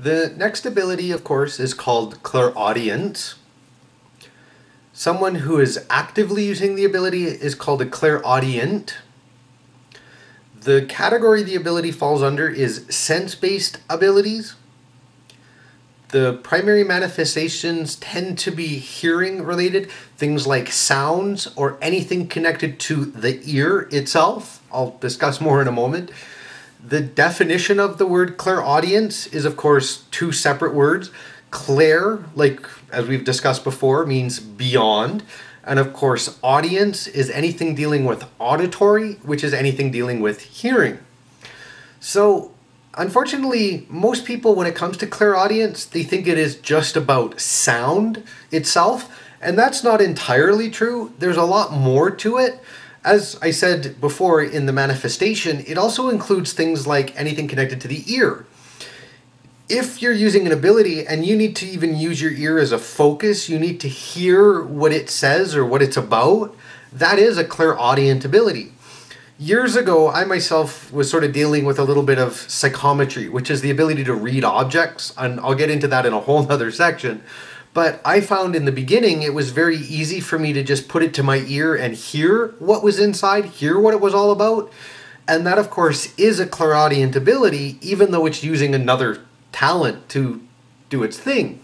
The next ability, of course, is called Clairaudience. Someone who is actively using the ability is called a clairaudient. The category the ability falls under is sense-based abilities. The primary manifestations tend to be hearing related, things like sounds or anything connected to the ear itself. I'll discuss more in a moment. The definition of the word clairaudience is, of course, two separate words. Clair, like as we've discussed before, means beyond. And of course, audience is anything dealing with auditory, which is anything dealing with hearing. So, unfortunately, most people, when it comes to clairaudience, they think it is just about sound itself. And that's not entirely true. There's a lot more to it. As I said before in the manifestation, it also includes things like anything connected to the ear. If you're using an ability and you need to even use your ear as a focus, you need to hear what it says or what it's about, that is a clairaudient ability. Years ago, I myself was sort of dealing with a little bit of psychometry, which is the ability to read objects, and I'll get into that in a whole other section. But I found in the beginning it was very easy for me to just put it to my ear and hear what was inside, hear what it was all about. And that, of course, is a clairaudient ability, even though it's using another talent to do its thing.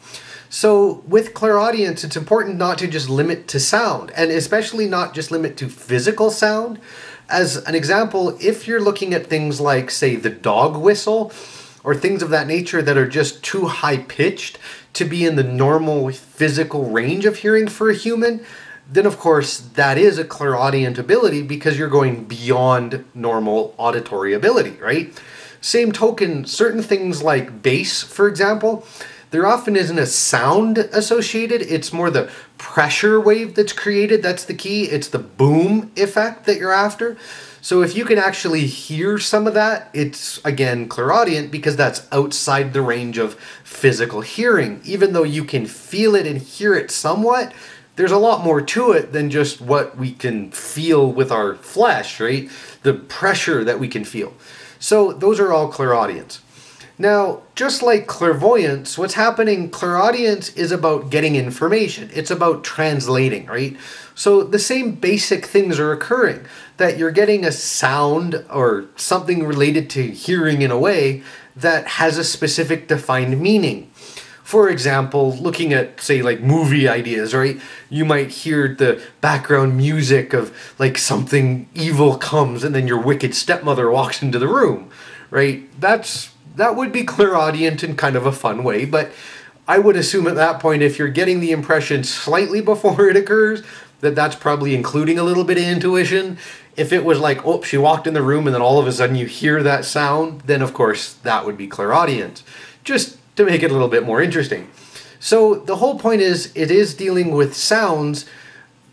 So with clairaudience, it's important not to just limit to sound, and especially not just limit to physical sound. As an example, if you're looking at things like, say, the dog whistle, or things of that nature that are just too high-pitched to be in the normal physical range of hearing for a human, then of course that is a clairaudient ability because you're going beyond normal auditory ability, right? Same token, certain things like bass, for example, there often isn't a sound associated. It's more the pressure wave that's created. That's the key. It's the boom effect that you're after. So if you can actually hear some of that, it's, again, clairaudient because that's outside the range of physical hearing. Even though you can feel it and hear it somewhat, there's a lot more to it than just what we can feel with our flesh, right? The pressure that we can feel. So those are all clairaudience. Now, just like clairvoyance, what's happening, clairaudience is about getting information. It's about translating, right? So the same basic things are occurring, that you're getting a sound or something related to hearing in a way that has a specific defined meaning. For example, looking at, say, like movie ideas, right? You might hear the background music of like something evil comes and then your wicked stepmother walks into the room, right? That would be clairaudient in kind of a fun way, but I would assume at that point, if you're getting the impression slightly before it occurs, that's probably including a little bit of intuition. If it was like, oh, she walked in the room and then all of a sudden you hear that sound, then of course that would be clairaudient, just to make it a little bit more interesting. So the whole point is, it is dealing with sounds,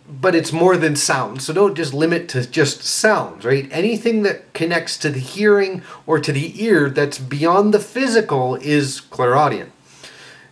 but it's more than sound. So don't just limit to just sounds, right? Anything that connects to the hearing or to the ear that's beyond the physical is clairaudient.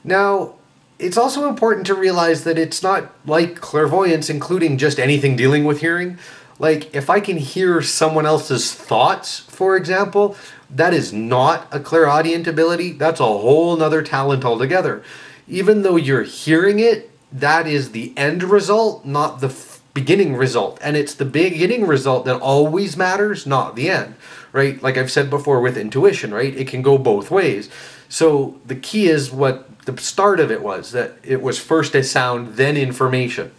Now, it's also important to realize that it's not like clairvoyance, including just anything dealing with hearing. Like, if I can hear someone else's thoughts, for example, that is not a clairaudient ability. That's a whole nother talent altogether. Even though you're hearing it, that is the end result, not the beginning result. And it's the beginning result that always matters, not the end, right? Like I've said before with intuition, right? It can go both ways. So the key is what the start of it was, that it was first a sound, then information.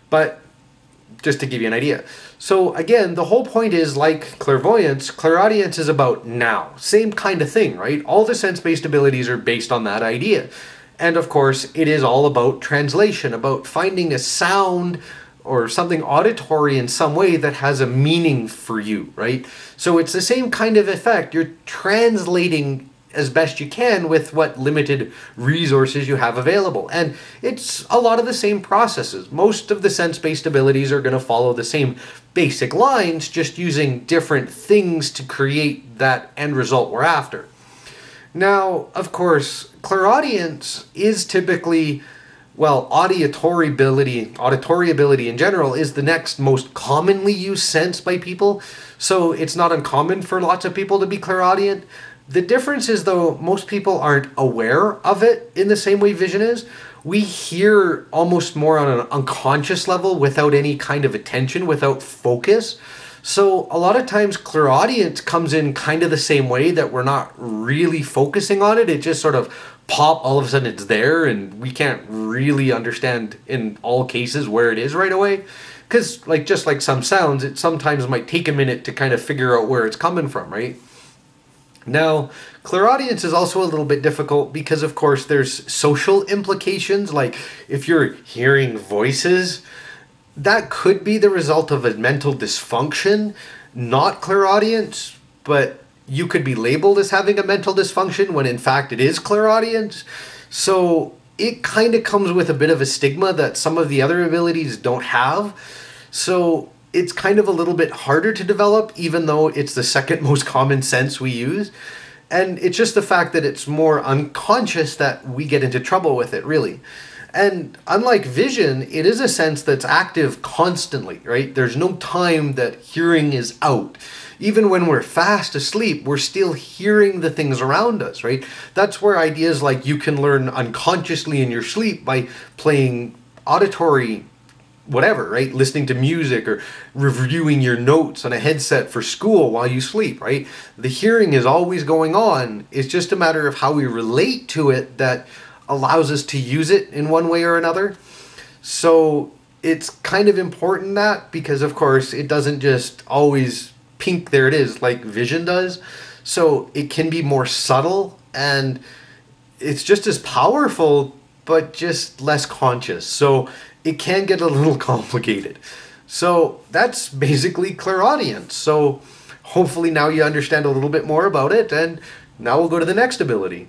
But just to give you an idea. So again, the whole point is, like clairvoyance, clairaudience is about now. Same kind of thing, right? All the sense-based abilities are based on that idea. And of course, it is all about translation, about finding a sound or something auditory in some way that has a meaning for you, right? So it's the same kind of effect. You're translating as best you can with what limited resources you have available. And it's a lot of the same processes. Most of the sense-based abilities are going to follow the same basic lines, just using different things to create that end result we're after. Now, of course, clairaudience is typically, well, auditory ability in general is the next most commonly used sense by people. So it's not uncommon for lots of people to be clairaudient. The difference is, though, most people aren't aware of it in the same way vision is. We hear almost more on an unconscious level without any kind of attention, without focus. So a lot of times clairaudience comes in kind of the same way, that we're not really focusing on it. It just sort of all of a sudden it's there, and we can't really understand in all cases where it is right away. Because just like some sounds, it sometimes might take a minute to kind of figure out where it's coming from, right? Now, clairaudience is also a little bit difficult because, of course, there's social implications. Like if you're hearing voices, that could be the result of a mental dysfunction, not clairaudience, but you could be labeled as having a mental dysfunction when in fact it is clairaudience. So it kind of comes with a bit of a stigma that some of the other abilities don't have. So it's kind of a little bit harder to develop, even though it's the second most common sense we use. And it's just the fact that it's more unconscious that we get into trouble with it, really. And unlike vision, it is a sense that's active constantly, right? There's no time that hearing is out. Even when we're fast asleep, we're still hearing the things around us, right? That's where ideas like you can learn unconsciously in your sleep by playing auditory whatever, right? Listening to music or reviewing your notes on a headset for school while you sleep, right? The hearing is always going on. It's just a matter of how we relate to it that allows us to use it in one way or another. So it's kind of important that, because of course it doesn't just always pink, there it is, like vision does. So it can be more subtle, and it's just as powerful, but just less conscious. So it can get a little complicated. So that's basically clairaudience. So hopefully now you understand a little bit more about it, and now we'll go to the next ability.